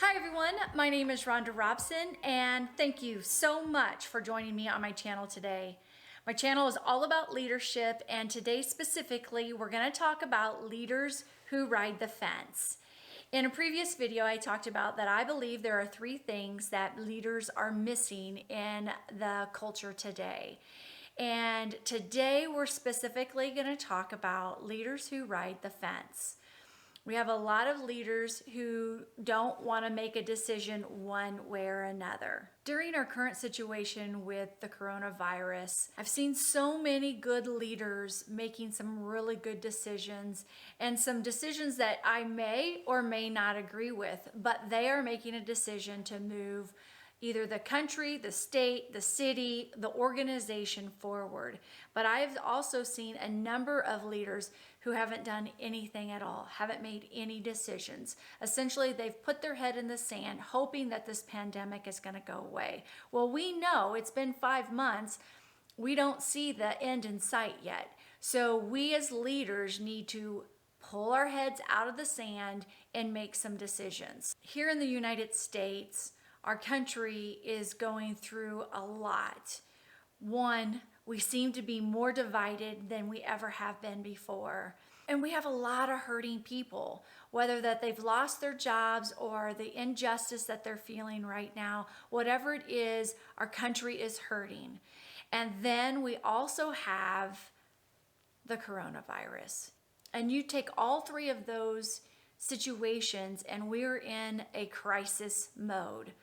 Hi everyone, my name is Rhonda Robson and thank you so much for joining me on my channel today. My channel is all about leadership, and today specifically we're going to talk about leaders who ride the fence. In a previous video I talked about that I believe there are three things that leaders are missing in the culture today. And today we're specifically going to talk about leaders who ride the fence. We have a lot of leaders who don't want to make a decision one way or another. During our current situation with the coronavirus, I've seen so many good leaders making some really good decisions, and some decisions that I may or may not agree with, but they are making a decision to move either the country, the state, the city, the organization forward. But I've also seen a number of leaders who haven't done anything at all, haven't made any decisions. Essentially, they've put their head in the sand, hoping that this pandemic is going to go away. Well, we know it's been 5 months. We don't see the end in sight yet. So we as leaders need to pull our heads out of the sand and make some decisions. Here in the United States, our country is going through a lot. One, we seem to be more divided than we ever have been before. And we have a lot of hurting people, whether that they've lost their jobs or the injustice that they're feeling right now. Whatever it is, our country is hurting. And then we also have the coronavirus. And you take all three of those situations and we're in a crisis mode.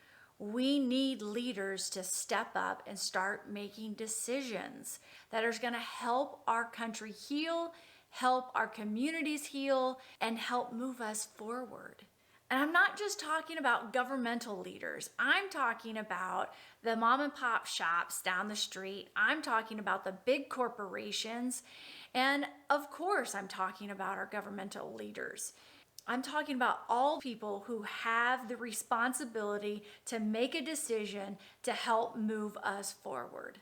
We need leaders to step up and start making decisions that are going to help our country heal, help our communities heal, and help move us forward. And I'm not just talking about governmental leaders. I'm talking about the mom and pop shops down the street. I'm talking about the big corporations. And of course, I'm talking about our governmental leaders. I'm talking about all people who have the responsibility to make a decision to help move us forward.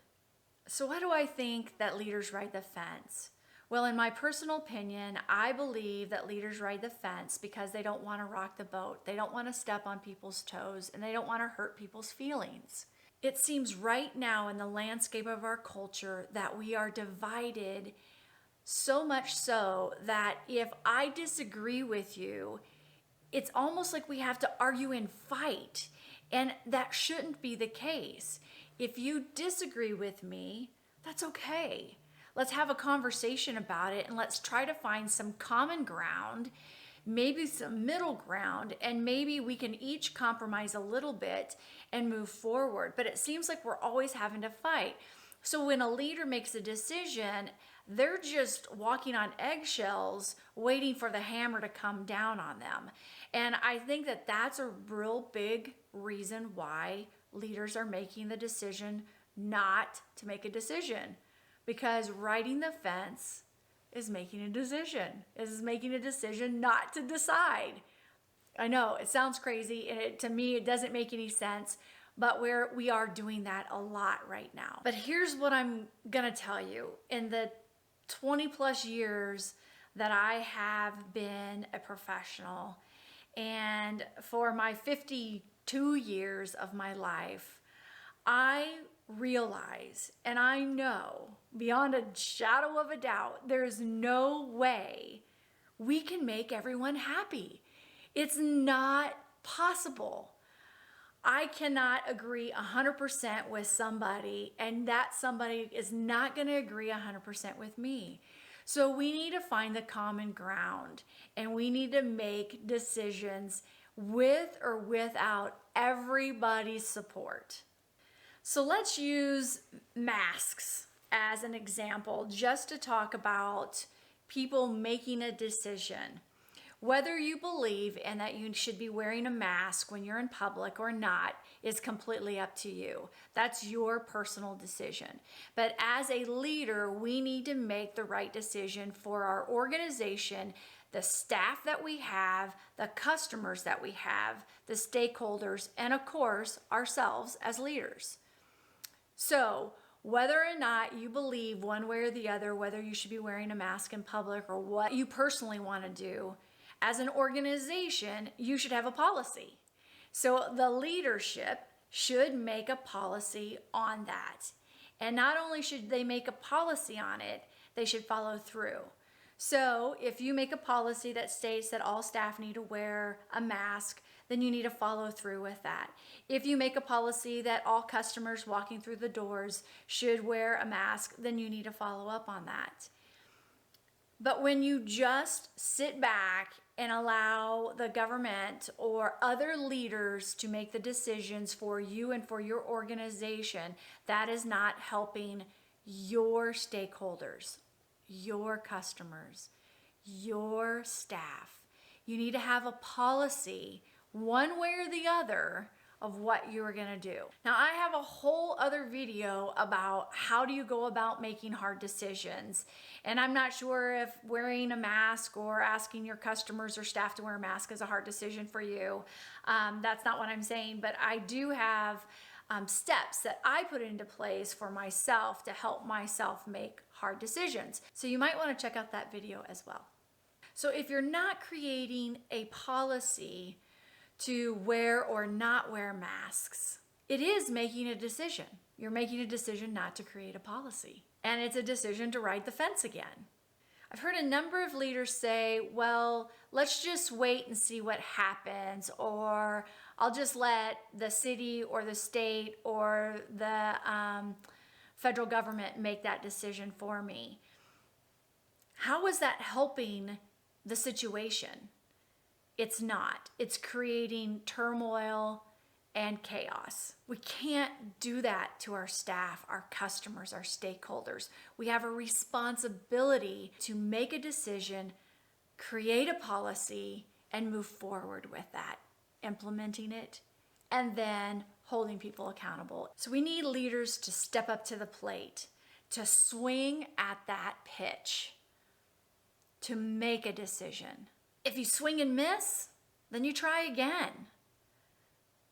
So why do I think that leaders ride the fence? Well, in my personal opinion, I believe that leaders ride the fence because they don't want to rock the boat. They don't want to step on people's toes, and they don't want to hurt people's feelings. It seems right now in the landscape of our culture that we are divided, so much so that if I disagree with you, it's almost like we have to argue and fight. And that shouldn't be the case. If you disagree with me, that's okay. Let's have a conversation about it and let's try to find some common ground, maybe some middle ground, and maybe we can each compromise a little bit and move forward. But it seems like we're always having to fight. So when a leader makes a decision, they're just walking on eggshells, waiting for the hammer to come down on them. And I think that that's a real big reason why leaders are making the decision not to make a decision. Because riding the fence is making a decision. Is making a decision not to decide. I know it sounds crazy, and to me it doesn't make any sense. But we are doing that a lot right now. But here's what I'm gonna tell you. In the 20 plus years that I have been a professional, and for my 52 years of my life, I realize and I know beyond a shadow of a doubt, there's no way we can make everyone happy. It's not possible. I cannot agree 100% with somebody, and that somebody is not going to agree 100% with me. So we need to find the common ground, and we need to make decisions with or without everybody's support. So let's use masks as an example, just to talk about people making a decision. Whether you believe in that you should be wearing a mask when you're in public or not is completely up to you. That's your personal decision. But as a leader, we need to make the right decision for our organization, the staff that we have, the customers that we have, the stakeholders, and of course, ourselves as leaders. So whether or not you believe one way or the other, whether you should be wearing a mask in public or what you personally want to do, as an organization, you should have a policy. So the leadership should make a policy on that. And not only should they make a policy on it, they should follow through. So if you make a policy that states that all staff need to wear a mask, then you need to follow through with that. If you make a policy that all customers walking through the doors should wear a mask, then you need to follow up on that. But when you just sit back and allow the government or other leaders to make the decisions for you and for your organization, that is not helping your stakeholders, your customers, your staff. You need to have a policy, one way or the other, of what you're gonna do. Now, I have a whole other video about how do you go about making hard decisions. And I'm not sure if wearing a mask or asking your customers or staff to wear a mask is a hard decision for you. That's not what I'm saying, but I do have steps that I put into place for myself to help myself make hard decisions. So you might wanna check out that video as well. So if you're not creating a policy to wear or not wear masks, it is making a decision. You're making a decision not to create a policy. And it's a decision to ride the fence again. I've heard a number of leaders say, well, let's just wait and see what happens, or I'll just let the city or the state or the federal government make that decision for me. How is that helping the situation? It's not. It's creating turmoil and chaos. We can't do that to our staff, our customers, our stakeholders. We have a responsibility to make a decision, create a policy, and move forward with that, implementing it, and then holding people accountable. So we need leaders to step up to the plate, to swing at that pitch, to make a decision. If you swing and miss, then you try again.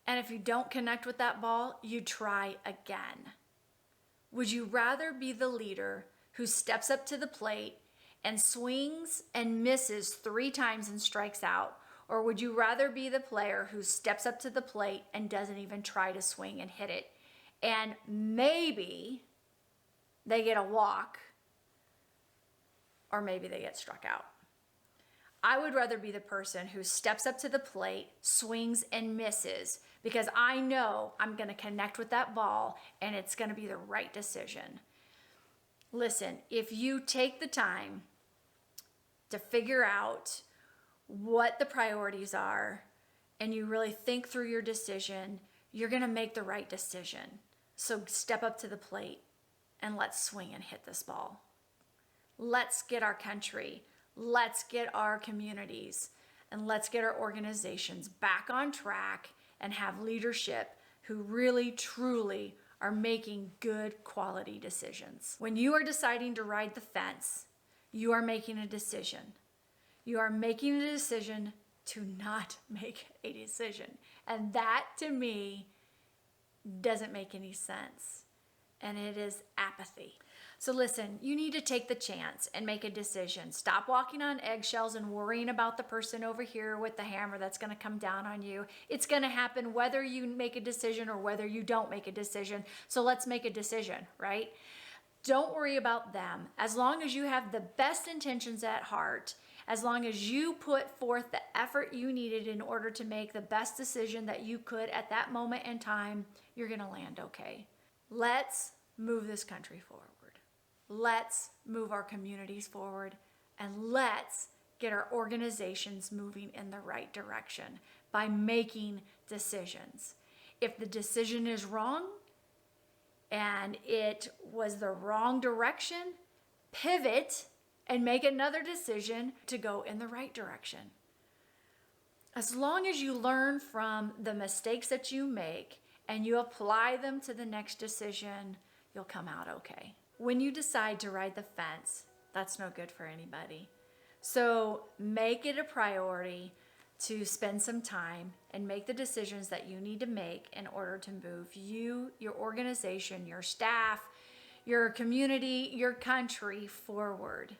And if you don't connect with that ball, you try again. Would you rather be the leader who steps up to the plate and swings and misses 3 times and strikes out? Or would you rather be the player who steps up to the plate and doesn't even try to swing and hit it? And maybe they get a walk, or maybe they get struck out. I would rather be the person who steps up to the plate, swings and misses, because I know I'm going to connect with that ball and it's going to be the right decision. Listen, if you take the time to figure out what the priorities are and you really think through your decision, you're going to make the right decision. So step up to the plate and let's swing and hit this ball. Let's get our country, let's get our communities, and let's get our organizations back on track and have leadership who really, truly are making good quality decisions. When you are deciding to ride the fence, you are making a decision. You are making a decision to not make a decision. And that, to me, doesn't make any sense. And it is apathy. So listen, you need to take the chance and make a decision. Stop walking on eggshells and worrying about the person over here with the hammer that's going to come down on you. It's going to happen whether you make a decision or whether you don't make a decision. So let's make a decision, right? Don't worry about them. As long as you have the best intentions at heart, as long as you put forth the effort you needed in order to make the best decision that you could at that moment in time, you're going to land okay. Let's move this country forward. Let's move our communities forward, and let's get our organizations moving in the right direction by making decisions. If the decision is wrong and it was the wrong direction, pivot and make another decision to go in the right direction. As long as you learn from the mistakes that you make and you apply them to the next decision, you'll come out okay. When you decide to ride the fence, that's no good for anybody. So make it a priority to spend some time and make the decisions that you need to make in order to move you, your organization, your staff, your community, your country forward.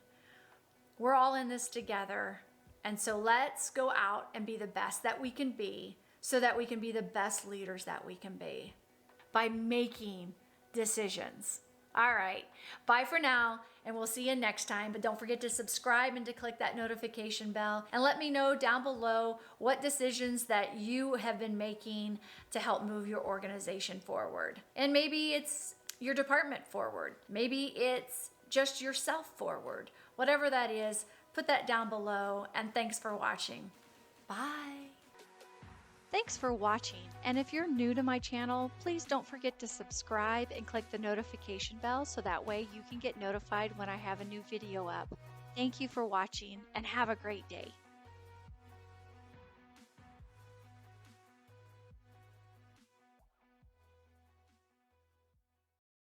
We're all in this together. And so let's go out and be the best that we can be so that we can be the best leaders that we can be by making decisions. All right, bye for now, and we'll see you next time. But don't forget to subscribe and to click that notification bell, and let me know down below what decisions that you have been making to help move your organization forward. And maybe it's your department forward. Maybe it's just yourself forward. Whatever that is, put that down below, and thanks for watching. Bye. Thanks for watching, and if you're new to my channel, please don't forget to subscribe and click the notification bell so that way you can get notified when I have a new video up. Thank you for watching, and have a great day.